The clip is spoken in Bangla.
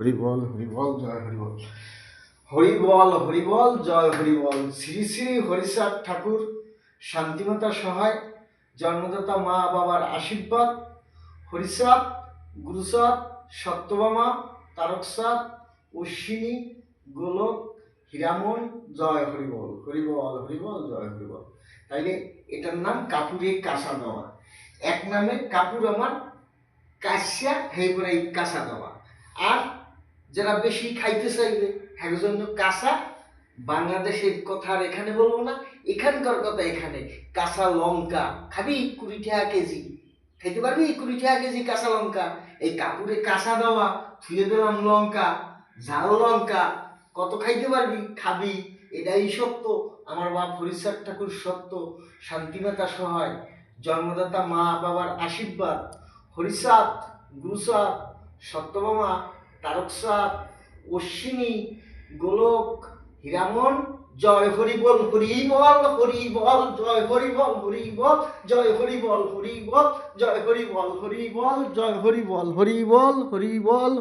হরিবল হরিবল জয় হরিবল, হরিবল হরিবল জয় হরিবল। শ্রী শ্রী হরিচাঁদ ঠাকুর শান্তিমাতা সহায়, জন্মদাতা মা বাবার আশীর্বাদ, হরিচাঁদ, গুরুচাঁদ, সত্যভামা, তারকচাঁদ, অশ্বিনী, গোলক, হীরামন, জয় হরিবল, হরিবল হরিবল জয় হরিবল। তাইলে এটার নাম কাপুরে কাঁসা দেওয়া। এক নামে কাপুর আমার কাশিয়া হেই করে কাঁসা দেওয়া। আর যারা বেশি খাইতে চাইবে হ্যাঁ জন্য কাঁচা, বাংলাদেশের কথা আর এখানে বলবো না, এখানকার কথা এখানে। কাঁচা লঙ্কা খাবি 20 টাকা কেজি, খাইতে পারবি 20 টাকা কেজি কাঁচা লঙ্কা। এই কাপুরে কাঁচা দেওয়া, ধুয়ে দিলাম লঙ্কা, ঝাল লঙ্কা, কত খাইতে পারবি খাবি। এটাই সত্য। আমার বাপ হরিচাঁদ ঠাকুর সত্য, শান্তিমাতা সহায়, জন্মদাতা মা বাবার আশীর্বাদ, হরিচাঁদ, গুরুচাঁদ, সত্যভামা, তারকচাঁদ, অশ্বিনী, গোলক, হীরামন, জয় হরিবল হরিবল হরিবল জয় হরিবল হরিবল জয় হরিবল হরিবল জয় হরিবল হরিবল জয় হরিবল হরিবল হরিবল।